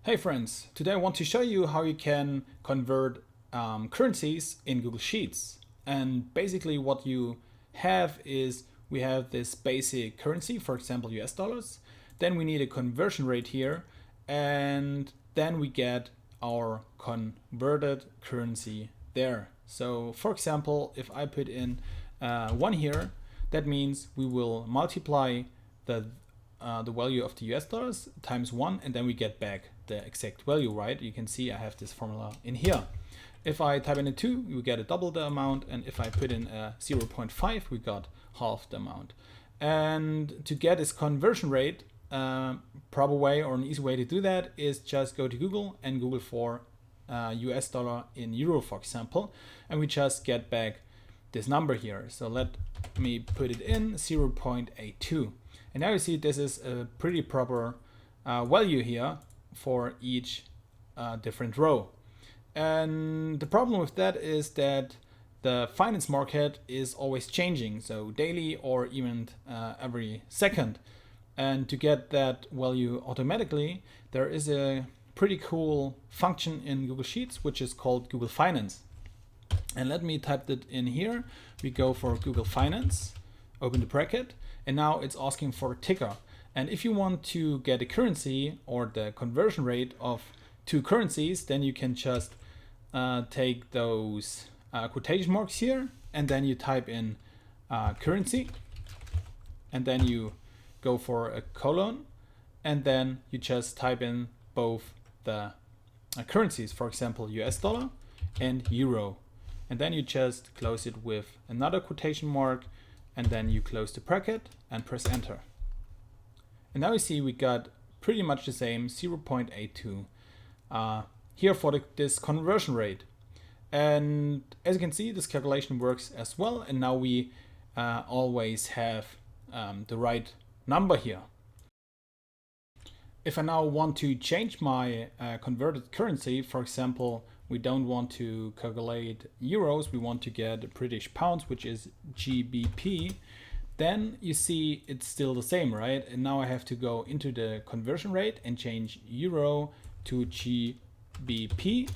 Hey friends, today I want to show you how you can convert currencies in Google Sheets. And basically what you have is we have this basic currency, for example US dollars. Then we need a conversion rate here, and then we get our converted currency there. So for example, if I put in 1 here, that means we will multiply the value of the US dollars times 1, and then we get back the exact value, right? You can see I have this formula in here. If I type in a 2, we get a double the amount, and if I put in a 0.5, we got half the amount. And to get this conversion rate, proper way or an easy way to do that is just go to Google and Google for US dollar in euro, for example, and we just get back this number here. So let me put it in 0.82. And now you see this is a pretty proper value here for each different row. And the problem with that is that the finance market is always changing, so daily or even every second. And to get that value automatically, there is a pretty cool function in Google Sheets which is called Google Finance. And let me type that in here. We go for Google Finance, open the bracket, and now it's asking for a ticker. And if you want to get a currency or the conversion rate of two currencies, then you can just take those quotation marks here, and then you type in currency, and then you go for a colon, and then you just type in both the currencies, for example US dollar and euro, and then you just close it with another quotation mark, and then you close the bracket and press enter. And now you see we got pretty much the same 0.82 here for this conversion rate. And as you can see, this calculation works as well, and now we always have the right number here. If I now want to change my converted currency, for example, we don't want to calculate euros, we want to get British pounds, which is GBP, then you see it's still the same, right? And now I have to go into the conversion rate and change euro to GBP,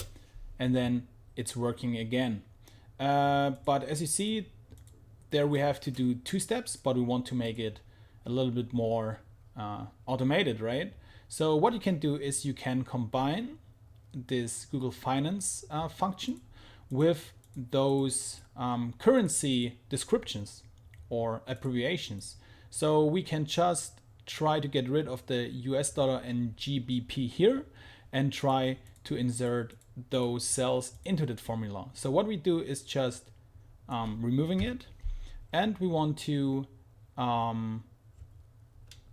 and then it's working again. But as you see, there we have to do 2 steps, but we want to make it a little bit more automated, right? So what you can do is you can combine this Google Finance function with those currency descriptions or abbreviations. So we can just try to get rid of the US dollar and GBP here and try to insert those cells into that formula. So what we do is just removing it, and we want to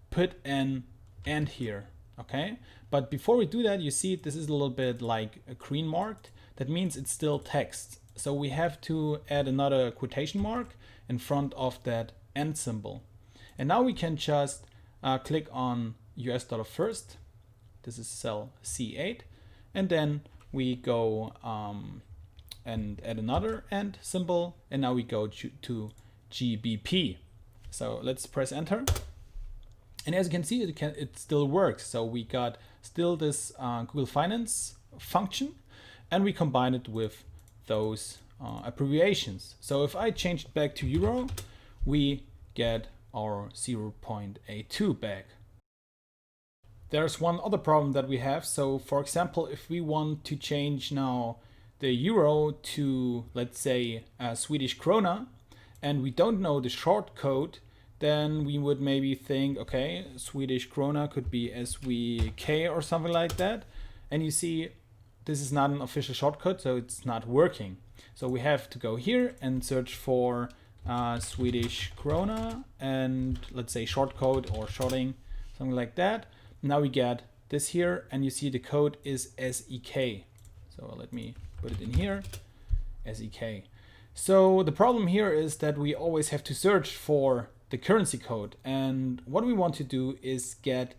put an and here, okay? But before we do that, you see this is a little bit like a green marked. That means it's still text. So we have to add another quotation mark in front of that and symbol. And now we can just click on US dollar first. This is cell C8. And then we go and add another and symbol. And now we go to GBP. So let's press enter. And as you can see, it still works. So we got still this Google Finance function, and we combine it with those abbreviations. So if I change it back to euro, we get our 0.82 back. There's one other problem that we have. So for example, if we want to change now the euro to, let's say, Swedish krona, and we don't know the short code, then we would maybe think, okay, Swedish krona could be SVK or something like that. And you see, this is not an official shortcut, so it's not working. So we have to go here and search for Swedish krona and let's say shortcode or shorting, something like that. Now we get this here, and you see the code is SEK. So let me put it in here, SEK. So the problem here is that we always have to search for the currency code, and what we want to do is get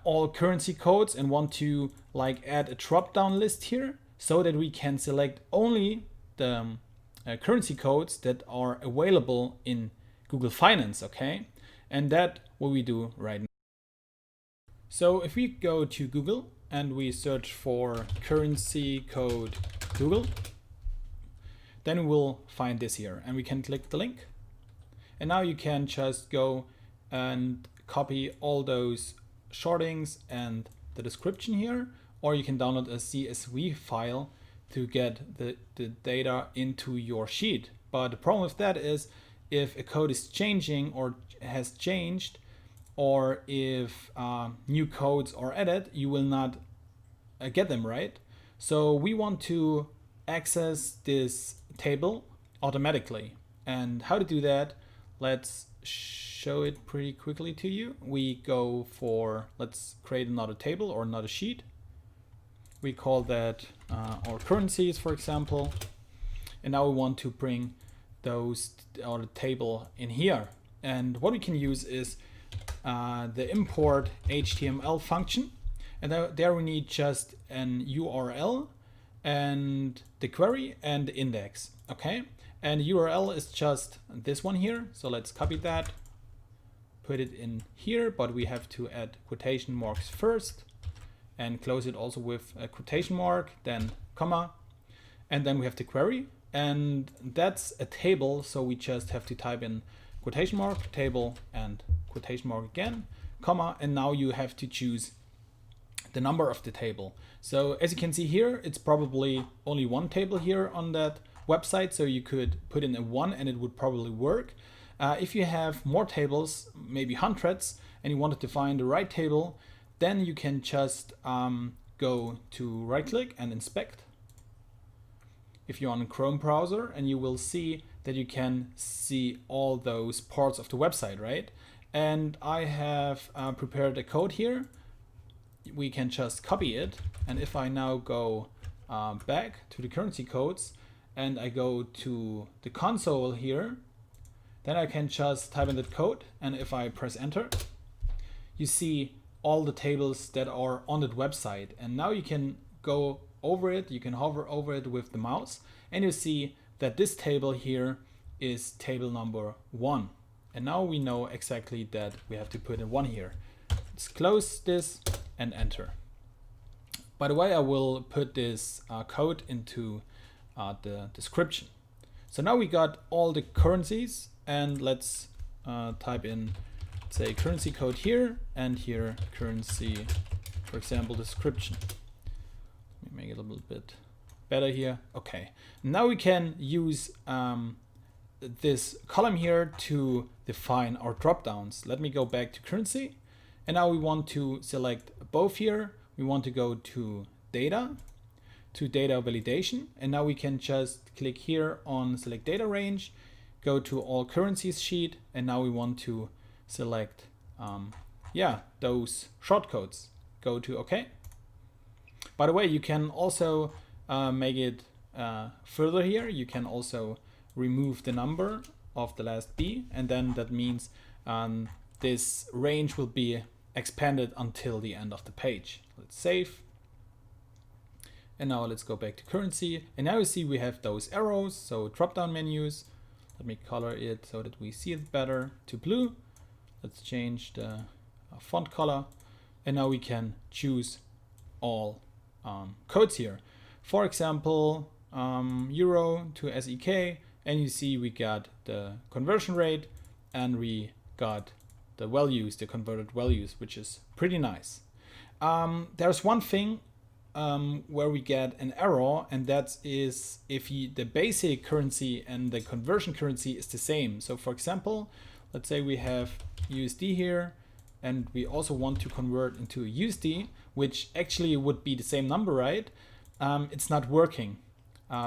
all currency codes and want to like add a drop-down list here so that we can select only the currency codes that are available in Google Finance, okay? And that what we do right now. So if we go to Google and we search for currency code Google, then we'll find this here and we can click the link. And now you can just go and copy all those shortings and the description here, or you can download a CSV file to get the data into your sheet. But the problem with that is if a code is changing or has changed, or if new codes are added, you will not get them, right? So we want to access this table automatically. And how to do that? Let's show it pretty quickly to you. We go for, let's create another table or another sheet. We call that our currencies, for example. And now we want to bring those or the table in here. And what we can use is the import HTML function. And there we need just an URL and the query and the index. Okay. And URL is just this one here. So let's copy that, put it in here, but we have to add quotation marks first and close it also with a quotation mark, then comma, and then we have the query, and that's a table. So we just have to type in quotation mark, table, and quotation mark again, comma, and now you have to choose the number of the table. So as you can see here, it's probably only one table here on that website, so you could put in a 1 and it would probably work. If you have more tables, maybe hundreds, and you wanted to find the right table, then you can just go to right click and inspect if you're on a Chrome browser, and you will see that you can see all those parts of the website, right? And I have prepared a code here. We can just copy it, and if I now go back to the currency codes and I go to the console here, then I can just type in that code, and if I press enter, you see all the tables that are on that website. And now you can go over it, you can hover over it with the mouse, and you see that this table here is table number 1. And now we know exactly that we have to put in 1 here. Let's close this and enter. By the way, I will put this code into the description. So now we got all the currencies, and let's type in, say, currency code here, and here currency, for example, description. Let me make it a little bit better here. Okay, now we can use this column here to define our drop downs. Let me go back to currency, and now we want to select both here. We want to go to data, to data validation, and now we can just click here on select data range, go to all currencies sheet, and now we want to select those shortcodes. Go to OK. By the way, you can also make it further here. You can also remove the number of the last B, and then that means this range will be expanded until the end of the page. Let's save. And now let's go back to currency. And now you see we have those arrows, so drop down menus. Let me color it so that we see it better to blue. Let's change the font color. And now we can choose all codes here. For example, Euro to SEK. And you see we got the conversion rate and we got the values, the converted values, which is pretty nice. There's one thing where we get an error, and that is if the basic currency and the conversion currency is the same. So for example, let's say we have USD here, and we also want to convert into USD, which actually would be the same number, right? It's not working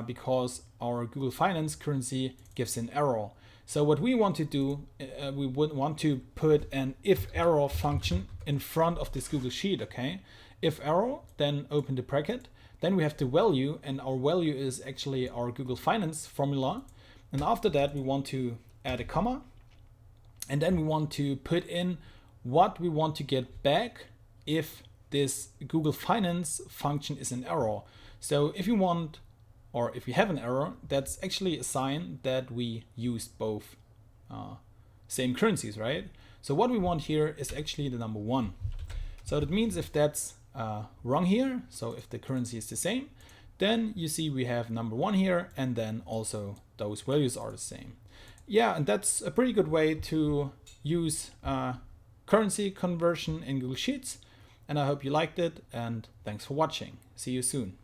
because our Google Finance currency gives an error. So what we want to do, we would want to put an if error function in front of this Google Sheet, okay? If error, then open the bracket, then we have the value, and our value is actually our Google Finance formula. And after that, we want to add a comma, and then we want to put in what we want to get back if this Google Finance function is an error. So if you want, or if you have an error, that's actually a sign that we used both same currencies, right? So what we want here is actually the number 1. So that means if that's wrong here, so if the currency is the same, then you see we have number 1 here, and then also those values are the same. Yeah, and that's a pretty good way to use currency conversion in Google Sheets, and I hope you liked it, and thanks for watching. See you soon.